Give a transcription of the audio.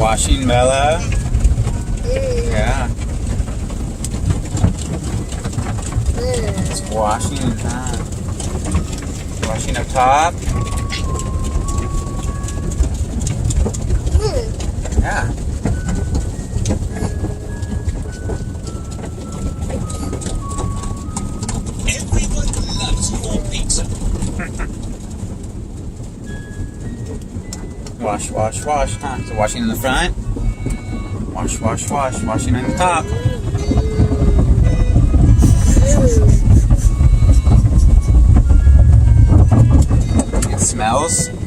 Washing Bella. Yeah. It's washing. Washing up top. Yeah. Everyone loves corn pizza. Wash, wash, wash. So washing in the front. Wash, wash, wash. Washing on the top. It smells.